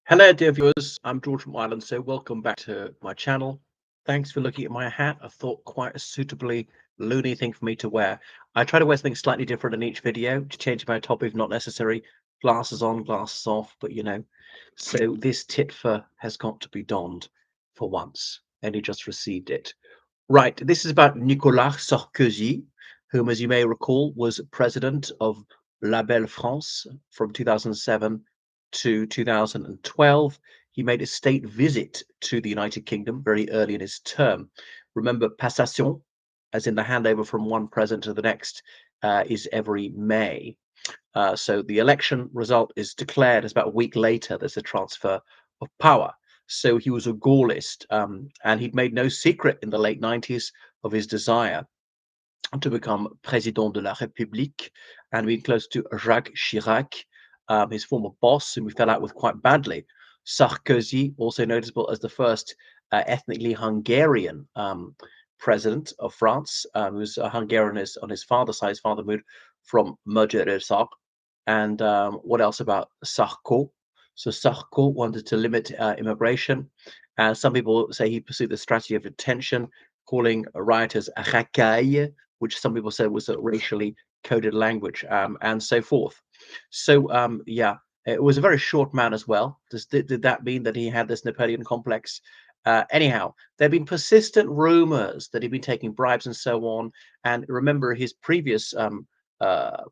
Hello, dear viewers. I'm George from Ireland, so welcome back to my channel. Thanks for looking at my hat. I thought quite a suitably loony thing for me to wear. I try to wear something slightly different in each video to change my topic if not necessary. Glasses on, glasses off, but you know. So this titfer has got to be donned for once, and he just received it. Right, this is about Nicolas Sarkozy, whom, as you may recall, was president of La Belle France from 2007 to 2012. He made a state visit to the United Kingdom very early in his term. Remember, passation, as in the handover from one president to the next, is every May. So the election result is declared as about a week later. There's a transfer of power. So he was a Gaullist, and he'd made no secret in the late 90s of his desire to become Président de la République and being close to Jacques Chirac, his former boss, whom he fell out with quite badly. Sarkozy, also noticeable as the first ethnically Hungarian president of France, who was a Hungarian on his father's side. His father moved from Magyarország. And what else about Sarko? So Sarko wanted to limit immigration. And some people say he pursued the strategy of detention, calling rioters racailles, which some people said was a racially coded language, and so forth. So, yeah, it was a very short man as well. Did that mean that he had this Napoleon complex? Anyhow, there have been persistent rumors that he'd been taking bribes and so on. And remember, his previous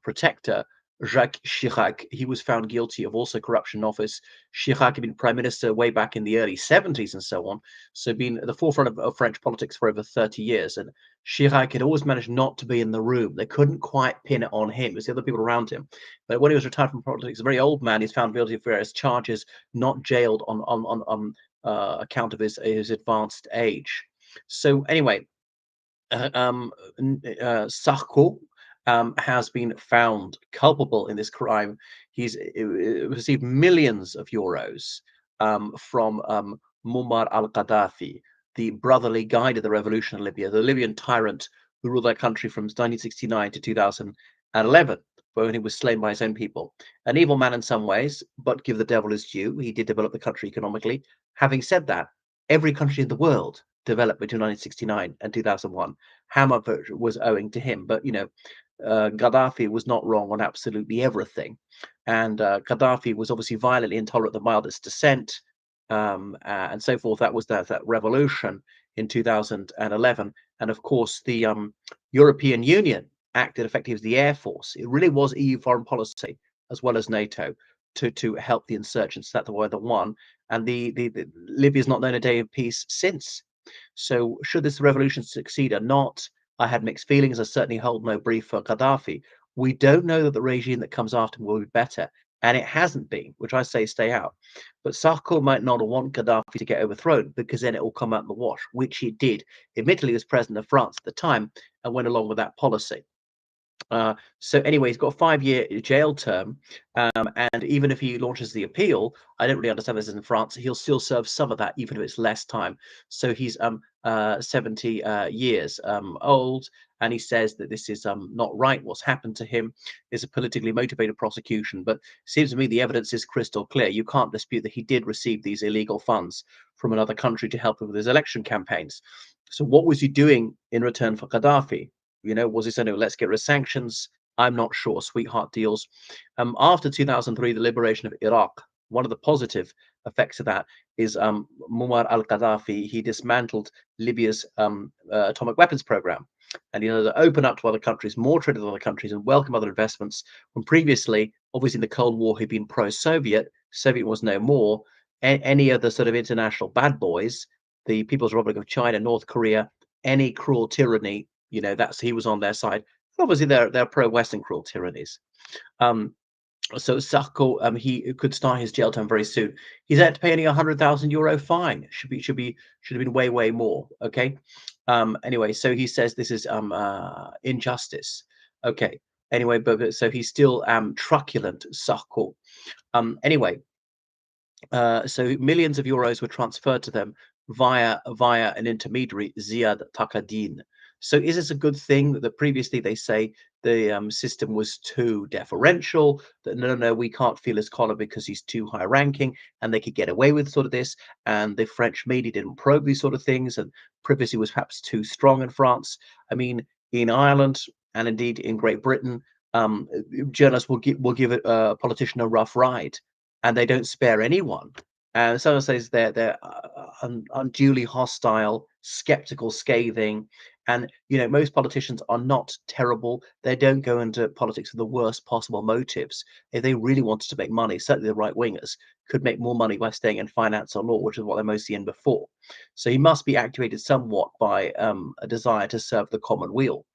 protector, Jacques Chirac, he was found guilty of also corruption in office. Chirac had been prime minister way back in the early 70s and so on, so been at the forefront of French politics for over 30 years. And Chirac had always managed not to be in the room. They couldn't quite pin it on him. It was the other people around him. But when he was retired from politics, a very old man, he's found guilty of various charges, not jailed on account of his advanced age. So anyway, Sarko has been found culpable in this crime. He's received millions of euros from Muammar al-Gaddafi, the brotherly guide of the revolution in Libya, the Libyan tyrant who ruled that country from 1969 to 2011, when he was slain by his own people. An evil man in some ways, but give the devil his due. He did develop the country economically. Having said that, every country in the world developed between 1969 and 2001. How much was owing to him? But, Gaddafi was not wrong on absolutely everything. And Gaddafi was obviously violently intolerant of the mildest dissent, and so forth. That was that revolution in 2011. And of course, the European Union acted effectively as the air force. It really was EU foreign policy as well as NATO to help the insurgents. That were the one. And the Libya's not known a day of peace since. So should this revolution succeed or not, I had mixed feelings. I certainly hold no brief for Gaddafi. We don't know that the regime that comes after him will be better, and it hasn't been, which I say stay out. But Sarko might not want Gaddafi to get overthrown because then it will come out in the wash, which he did. Admittedly, he was president of France at the time and went along with that policy. So anyway, he's got a 5-year jail term, and even if he launches the appeal, I don't really understand this in France. He'll still serve some of that, even if it's less time. So he's 70 years old, and he says that this is not right. What's happened to him is a politically motivated prosecution. But it seems to me the evidence is crystal clear. You can't dispute that he did receive these illegal funds from another country to help him with his election campaigns. So what was he doing in return for Gaddafi? Was he saying, "Oh, let's get rid of sanctions"? I'm not sure. Sweetheart deals. After 2003, the liberation of Iraq, one of the positive effects of that is Muammar al-Gaddafi. He dismantled Libya's atomic weapons program, and to open up to other countries, more trade with other countries, and welcome other investments. When previously, obviously, in the Cold War, he'd been pro-Soviet. Soviet was no more. Any other sort of international bad boys, the People's Republic of China, North Korea, any cruel tyranny, that's he was on their side. Obviously, they're pro-Western cruel tyrannies. So Sarko, he could start his jail term very soon. He's had to pay only €100,000 fine. Should have been way more. Okay. Anyway, so he says this is injustice. Okay. Anyway, but so he's still truculent, Sarko. Anyway, so millions of euros were transferred to them via an intermediary, Ziad Takadin. So is this a good thing that previously they say the system was too deferential, that no, no, no, we can't feel his collar because he's too high ranking, and they could get away with sort of this, and the French media didn't probe these sort of things, and privacy was perhaps too strong in France. I mean, in Ireland and indeed in Great Britain, journalists will give a politician a rough ride, and they don't spare anyone. And someone says they're unduly hostile, skeptical, scathing, and most politicians are not terrible. They don't go into politics with the worst possible motives. If they really wanted to make money, certainly the right wingers could make more money by staying in finance or law, which is what they're mostly in before. So he must be actuated somewhat by a desire to serve the common weal.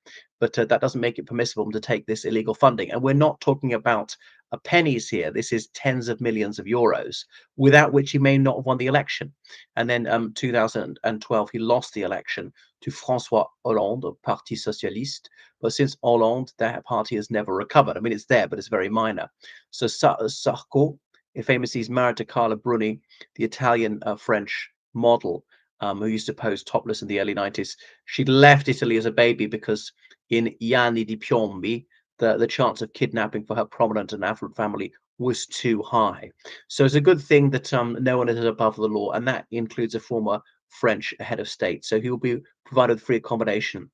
But that doesn't make it permissible to take this illegal funding. And we're not talking about pennies here. This is tens of millions of euros, without which he may not have won the election. And then 2012, he lost the election to François Hollande of Parti Socialiste. But since Hollande, that party has never recovered. I mean, it's there, but it's very minor. So Sarko, famously, is married to Carla Bruni, the Italian French model, who used to pose topless in the early 90s. She left Italy as a baby because in Gli anni di piombi, the chance of kidnapping for her prominent and affluent family was too high. So it's a good thing that no one is above the law, and that includes a former French head of state. So he will be provided with free accommodation.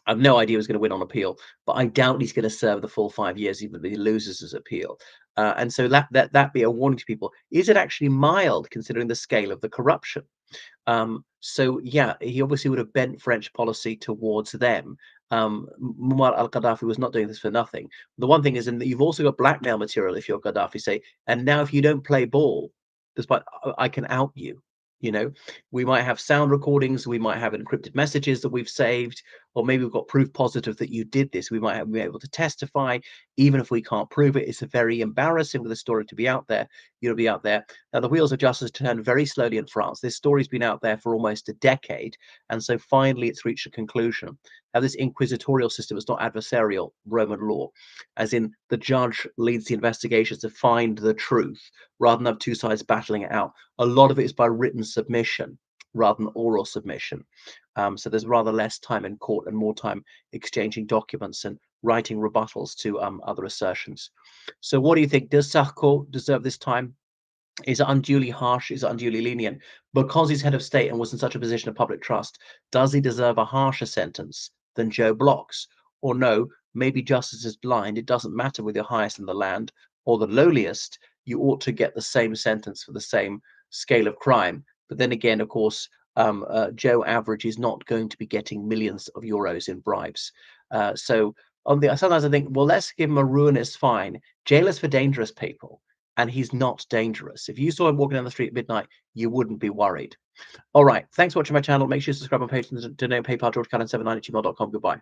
I have no idea who's going to win on appeal, but I doubt he's going to serve the full 5 years, even if he loses his appeal. And so that be a warning to people. Is it actually mild considering the scale of the corruption? So yeah, he obviously would have bent French policy towards them. Muammar al-Gaddafi was not doing this for nothing. The one thing is, that you've also got blackmail material if you're Gaddafi, say, and now if you don't play ball, despite I can out you. We might have sound recordings, we might have encrypted messages that we've saved, or maybe we've got proof positive that you did this. We might be able to testify, even if we can't prove it. It's very embarrassing for the story to be out there. You'll be out there. Now, the wheels of justice turn very slowly in France. This story's been out there for almost a decade, and so finally it's reached a conclusion. Now, this inquisitorial system is not adversarial Roman law, as in the judge leads the investigation to find the truth rather than have two sides battling it out. A lot of it is by written submission rather than oral submission. So there's rather less time in court and more time exchanging documents and writing rebuttals to other assertions. So what do you think? Does Sarko deserve this time? Is it unduly harsh? Is it unduly lenient? Because he's head of state and was in such a position of public trust, does he deserve a harsher sentence than Joe Bloggs? Or no, maybe justice is blind. It doesn't matter whether you're highest in the land or the lowliest. You ought to get the same sentence for the same scale of crime. But then again, of course, Joe Average is not going to be getting millions of euros in bribes. So sometimes I think, well, let's give him a ruinous fine. Jail is for dangerous people, and he's not dangerous. If you saw him walking down the street at midnight, you wouldn't be worried. All right. Thanks for watching my channel. Make sure you subscribe on page to donate PayPal, georgecannon79@gmail.com. Goodbye.